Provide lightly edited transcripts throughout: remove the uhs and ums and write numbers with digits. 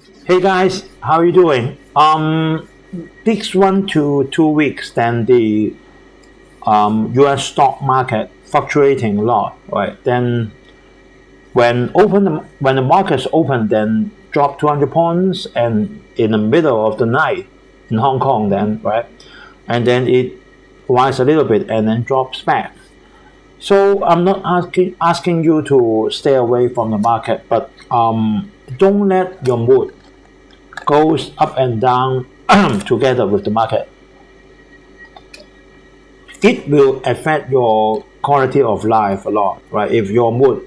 Hey guys, how are you doing? This 1 to 2 weeks, then the U.S. stock market fluctuating a lot, right? Then when the markets open, then drop 200 points, and in the middle of the night in Hong Kong, then right, and then it rise a little bit and then drops back. So I'm not asking you to stay away from the market, but don't let your mood goes up and down together with the market. It will affect your quality of life a lot, right? If your mood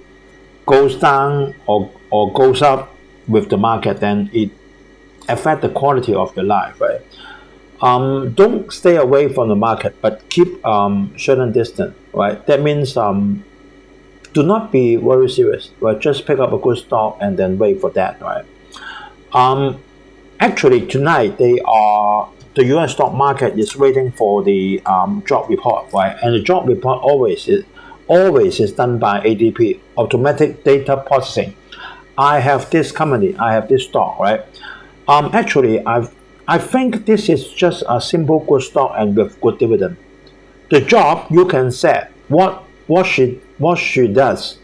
goes down or goes up with the market, then it affect the quality of your life, right? Don't stay away from the market, but keep certain distance, right? That means do not be very serious, right? Just pick up a good stock and then wait for that, right? Um, Actually, tonight the U.S. stock market is waiting for the job report, right? And the job report always is done by ADP, automatic data processing. I have this company, I have this stock, right? Actually, I think this is just a simple good stock and with good dividend. The job you can set what she does.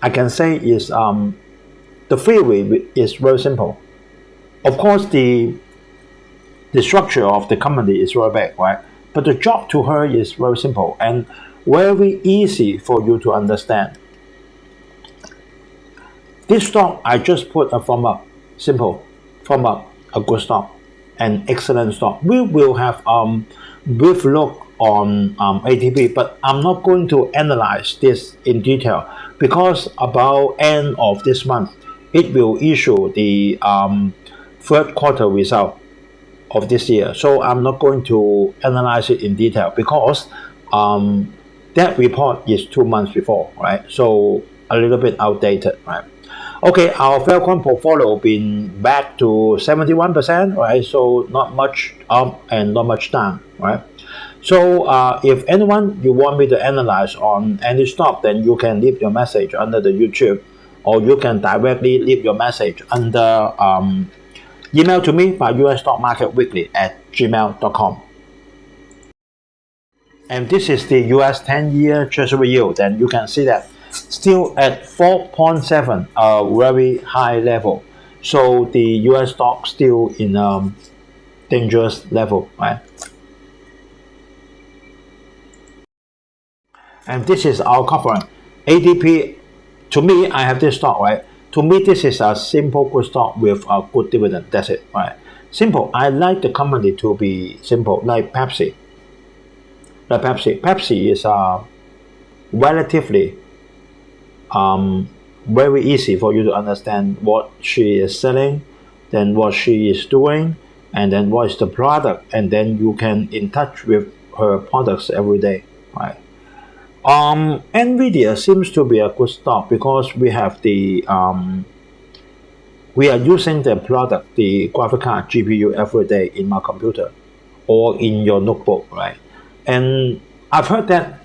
I can say is the theory is very simple. Of course, the structure of the company is very big, right? But the job to her is very simple and very easy for you to understand. This stock, I just put a thumb up, simple, thumb up, a good stock, an excellent stock. We will have brief look on ATP, but I'm not going to analyze this in detail because about end of this month, it will issue the third quarter result of this year. So I'm not going to analyze it in detail because that report is 2 months before, right? So a little bit outdated, right? Okay, our Falcon portfolio been back to 71%, right? So not much up and not much down, right? So if anyone you want me to analyze on any stock, then you can leave your message under the YouTube, or you can directly leave your message under email to me by usstockmarketweekly@gmail.com. And this is the US 10-year Treasury yield. Then you can see that still at 4.7, a very high level. So the US stock still in dangerous level, right? And this is our covering. ADP, to me, I have this stock, right? To me, this is a simple good stock with a good dividend. That's it, right? Simple. I like the company to be simple, like Pepsi. Pepsi is relatively very easy for you to understand what she is selling, then what she is doing, and then what is the product, and then you can in touch with her products every day, right? Nvidia seems to be a good stock because we are using the product, the graphic card GPU every day in my computer or in your notebook, right? And I've heard that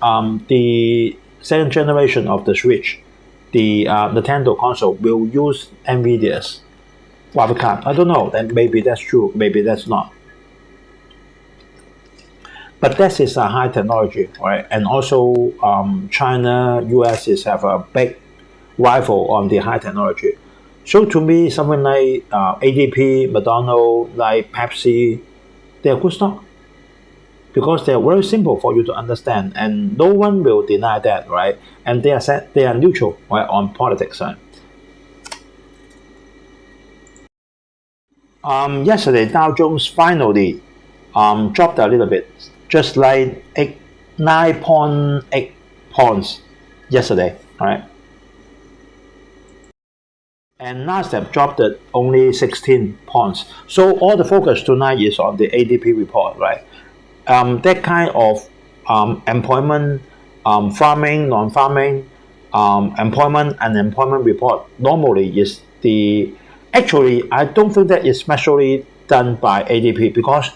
the second generation of the Switch, the Nintendo console, will use Nvidia's graphic card. I don't know. Then maybe that's true. Maybe that's not. But this is a high technology, right? And also, China, US is have a big rival on the high technology. So to me, something like ADP, McDonald's, like Pepsi, they are good stock because they are very simple for you to understand, and no one will deny that, right? And they are neutral, right, on politics side. Yesterday, Dow Jones finally dropped a little bit, just like 9.8 points yesterday, right? And Nasdaq dropped it only 16 points. So all the focus tonight is on the ADP report, right? That kind of employment, farming, non-farming, employment, unemployment report normally is the. Actually, I don't think that is specially done by ADP because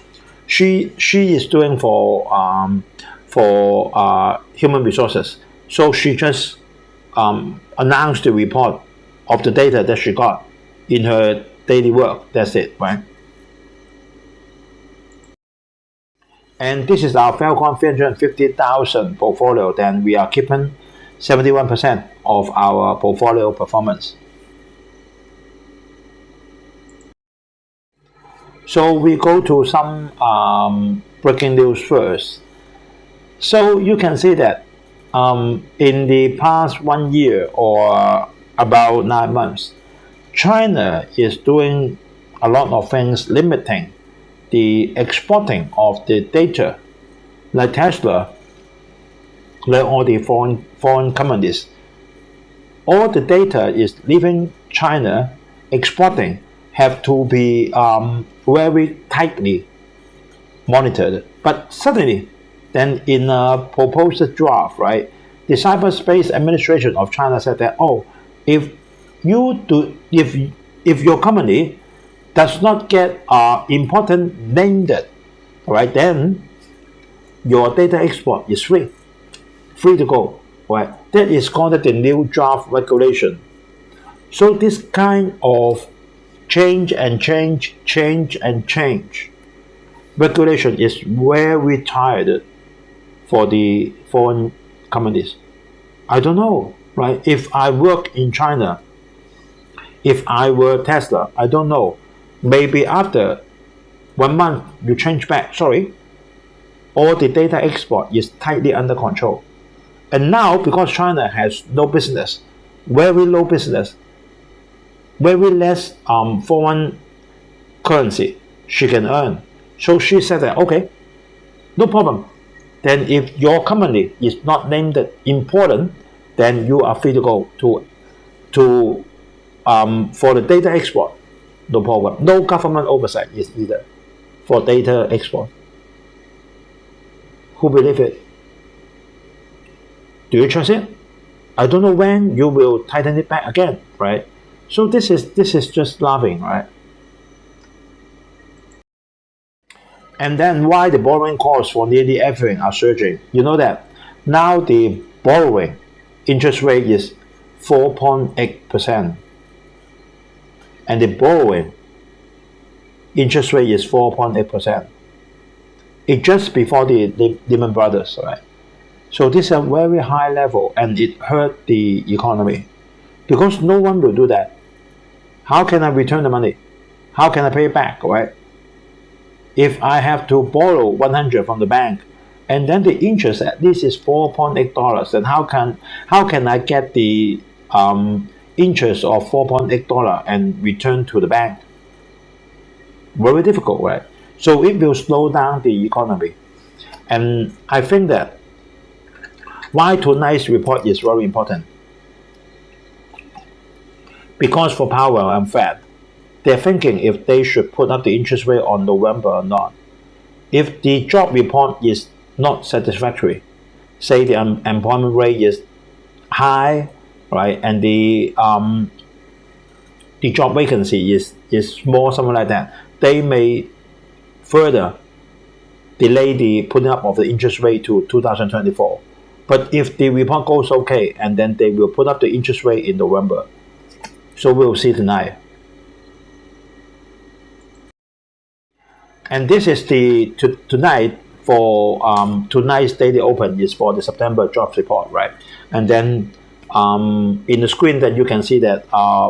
she is doing for human resources. So she just announced the report of the data that she got in her daily work. That's it, right? And this is our Falcon 350,000 portfolio. Then we are keeping 71% of our portfolio performance. So we go to some breaking news first. So you can see that in the past 1 year or about 9 months, China is doing a lot of things limiting the exporting of the data, like Tesla, like all the foreign companies. All the data is leaving China, exporting have to be very tightly monitored. But suddenly, then in a proposed draft, right, the Cyberspace Administration of China said that, oh, if your company does not get important named, right, then your data export is free to go, right? That is called the new draft regulation. So this kind of change regulation is very tired for the foreign companies. I don't know, right? If I work in China, if I were Tesla, I don't know. Maybe after 1 month you change back. Sorry, all the data export is tightly under control. And now because China has no business, very low business, very less foreign currency she can earn. So she said that, okay, no problem. Then if your company is not named important, then you are free to go to for the data export. No problem. No government oversight is needed for data export. Who believe it? Do you trust it? I don't know when you will tighten it back again, right? So this is just laughing, right? And then why the borrowing costs for nearly everything are surging? You know that now the borrowing interest rate is 4.8%, and the borrowing interest rate is 4.8%. It just before the Lehman Brothers, right? So this is a very high level, and it hurt the economy because no one will do that. How can I return the money? How can I pay it back, right? If I have to borrow 100 from the bank, and then the interest at least is $4.8, then how can I get the interest of $4.8 and return to the bank? Very difficult, right? So it will slow down the economy. And I think that why tonight's report is very important. Because for Powell and Fed, they're thinking if they should put up the interest rate on November or not. If the job report is not satisfactory, say the unemployment rate is high, right, and the job vacancy is small, something like that, they may further delay the putting up of the interest rate to 2024. But if the report goes okay, and then they will put up the interest rate in November. So we'll see tonight. And this is the tonight for tonight's daily open is for the September jobs report, right? And then in the screen that you can see that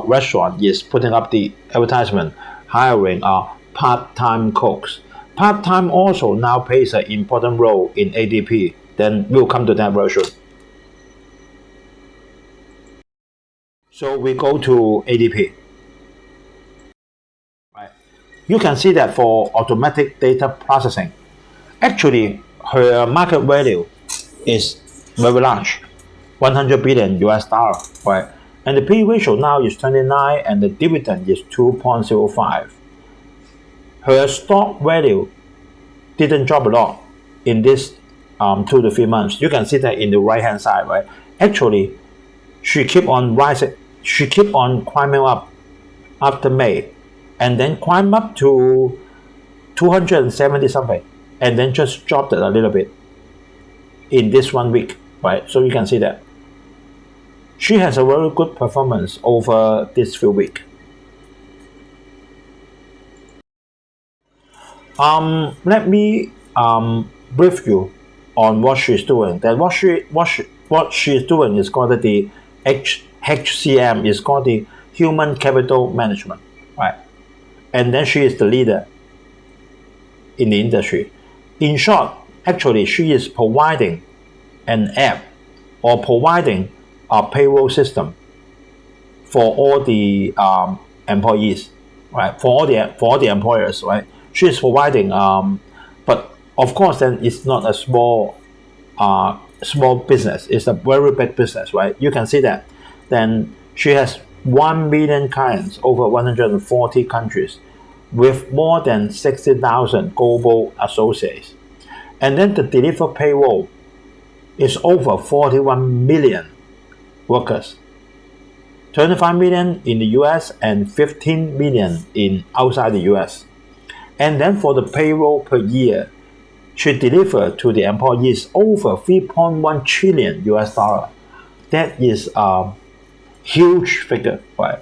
restaurant is putting up the advertisement hiring part-time cooks. Part-time also now plays an important role in ADP. Then we'll come to that very soon. So we go to ADP. Right. You can see that for automatic data processing, actually her market value is very large, 100 billion US dollar, right? And the P ratio now is 29 and the dividend is 2.05. Her stock value didn't drop a lot in this 2 to 3 months. You can see that in the right hand side, right? Actually, she keep on rising. She keep on climbing up after May, and then climb up to 270 something, and then just dropped it a little bit in this 1 week, right? So you can see that she has a very good performance over this few weeks. Let me brief you on what she's doing. Then what she's doing is called the HCM, is called the Human Capital Management, right? And then she is the leader in the industry. In short, actually, she is providing an app or providing a payroll system for all the employees, right? For all the employers, right? She is providing, but of course, then it's not a small business. It's a very big business, right? You can see that. Then she has 1 million clients over 140 countries, with more than 60,000 global associates. And then the delivered payroll is over 41 million workers, 25 million in the US and 15 million in outside the US. And then for the payroll per year, she delivered to the employees over 3.1 trillion US dollar. That is a huge figure, right?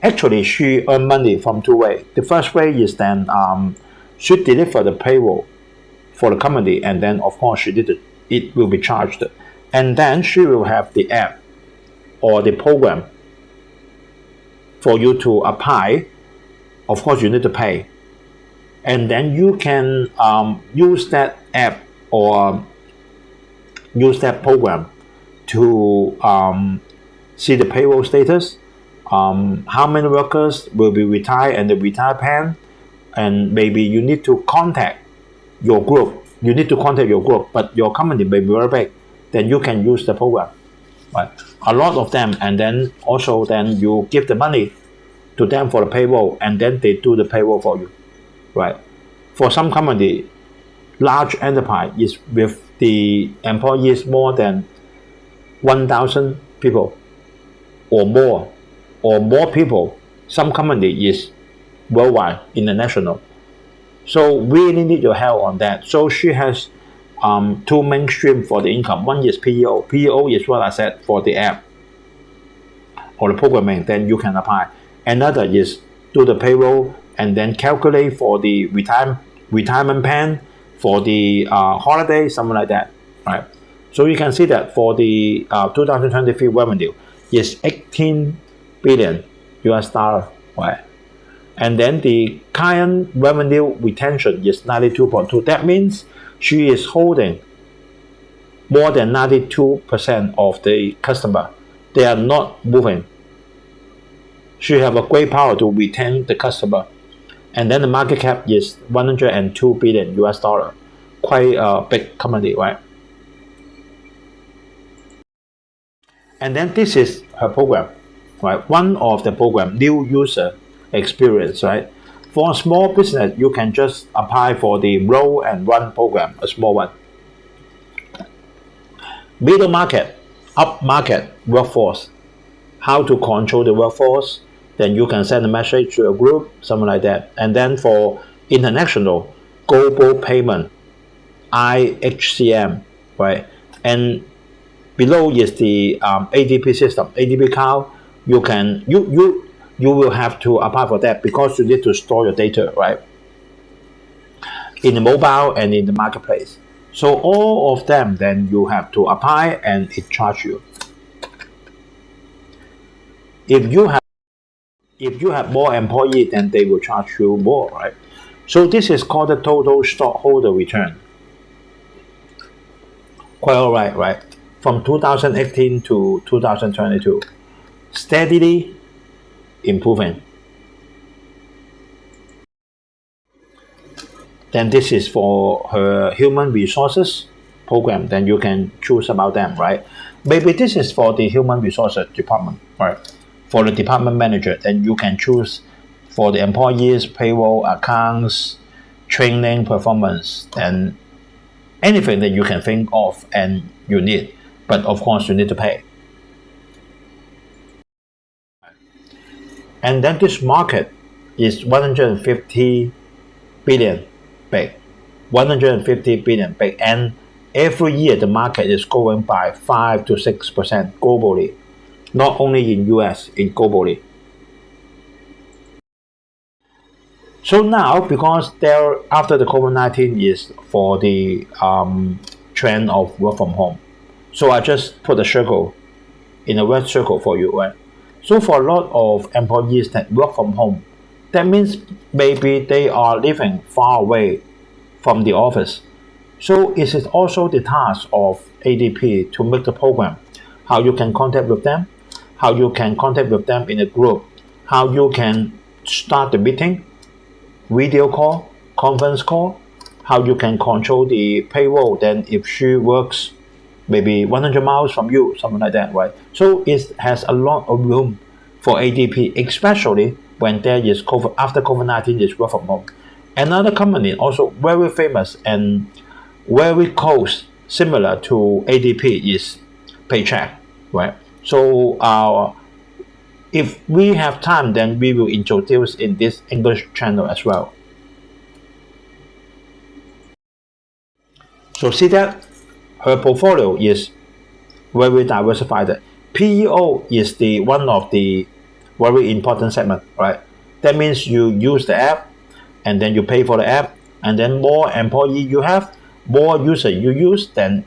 Actually, she earned money from two ways. The first way is then she delivered the payroll for the company, and then of course it will be charged, and then she will have the app or the program for you to apply. Of course, you need to pay, and then you can use that app or use that program to see the payroll status, how many workers will be retired and the retire plan, and maybe you need to contact your group. You need to contact your group, but your company may be very big. Then you can use the program, right? A lot of them, and then also then you give the money to them for the payroll, and then they do the payroll for you, right? For some company, large enterprise is with the employees more than 1,000 people or more people. Some company is worldwide, international. So really need your help on that. So she has two main streams for the income. One is PEO. PEO is what I said for the app or the programming. Then you can apply. Another is do the payroll and then calculate for the retirement plan, for the holiday, something like that, right? So you can see that for the 2023 revenue is 18 billion US dollar, right? And then the client revenue retention is 92.2. That means she is holding more than 92% of the customer. They are not moving. She have a great power to retain the customer. And then the market cap is 102 billion US dollar. Quite a big company, right? And then this is her program, right? One of the program, new user experience, right? For a small business, you can just apply for the roll and run program, a small one. Middle market, up market, workforce, how to control the workforce. Then you can send a message to a group, something like that. And then for international, global payment, IHCM, right? And below is the ADP system, ADP cloud. You will have to apply for that because you need to store your data, right? In the mobile and in the marketplace. So all of them, then you have to apply and it charge you. If you have more employees, then they will charge you more, right? So this is called the total stockholder return. Quite alright, right? From 2018 to 2022, steadily improving. Then this is for her human resources program. Then you can choose about them, right? Maybe this is for the human resources department, right? For the department manager, then you can choose for the employees, payroll, accounts, training, performance, and anything that you can think of and you need. But of course, you need to pay. And then this market is 150 billion big, 150 billion big, and every year the market is growing by 5 to 6% globally, not only in US, in globally. So now, because there after the COVID-19 is for the trend of work from home, so I just put a circle in a red circle for you, right? So for a lot of employees that work from home, that means maybe they are living far away from the office. So it is also the task of ADP to make the program, how you can contact with them, how you can contact with them in a group, how you can start the meeting, video call, conference call, how you can control the payroll. Then if she works maybe 100 miles from you, something like that, right? So it has a lot of room for ADP, especially when there is COVID, after COVID-19 is work from home. Another company also very famous and very close, similar to ADP is Paycheck, right? So if we have time, then we will introduce in this English channel as well. So see that her portfolio is very diversified. PEO is the one of the very important segment, right? That means you use the app and then you pay for the app, and then more employee you have, more user you use, then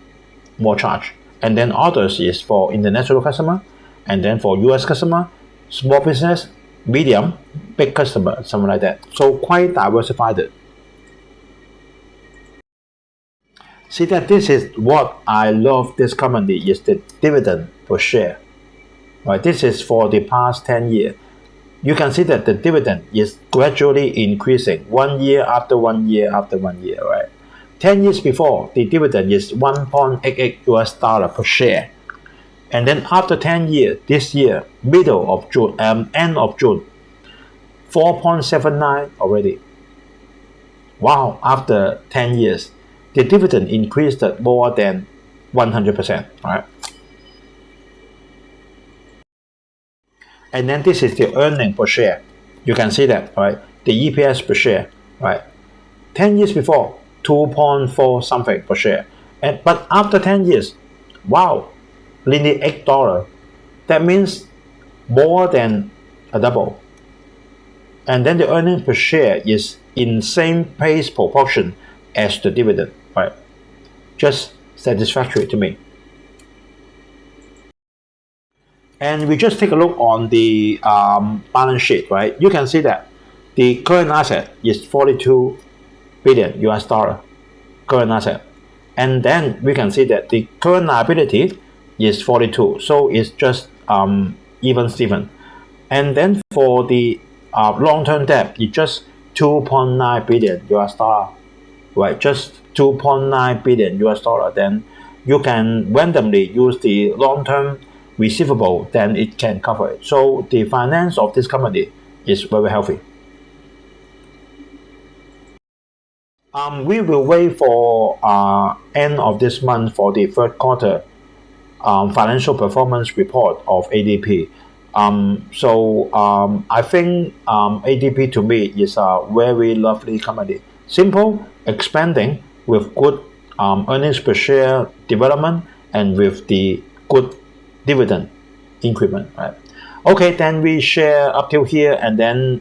more charge. And then others is for international customer, and then for US customer, small business, medium, big customer, something like that. So quite diversified. See that this is what I love this company is the dividend per share. Right, this is for the past 10 years. You can see that the dividend is gradually increasing 1 year after 1 year after 1 year, right? 10 years before, the dividend is 1.88 US dollar per share. And then after 10 years, this year, middle of June, end of June, 4.79 already. Wow, after 10 years, the dividend increased more than 100%, right? And then this is the earning per share. You can see that, right? The EPS per share, right? 10 years before, 2.4 something per share. But after 10 years, wow, nearly $8. That means more than a double. And then the earning per share is in same pace proportion as the dividend, right? Just satisfactory to me. And we just take a look on the balance sheet, right? You can see that the current asset is 42 billion US dollar current asset. And then we can see that the current liability is 42. So it's just even Steven. And then for the long-term debt, it's just 2.9 billion US dollar, right? Just 2.9 billion US dollar. Then you can randomly use the long-term receivable, then it can cover it. So the finance of this company is very healthy. We will wait for end of this month for the third quarter financial performance report of ADP. I think ADP to me is a very lovely company. Simple, expanding with good earnings per share development and with the good dividend increment, right? Okay, then we share up till here, and then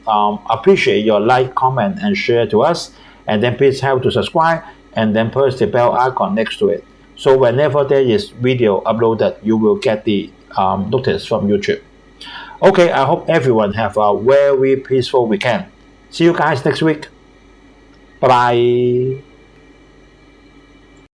appreciate your like, comment, and share to us. And then please help to subscribe, and then press the bell icon next to it. So whenever there is video uploaded, you will get the notice from YouTube. Okay, I hope everyone have a very peaceful weekend. See you guys next week. Bye bye.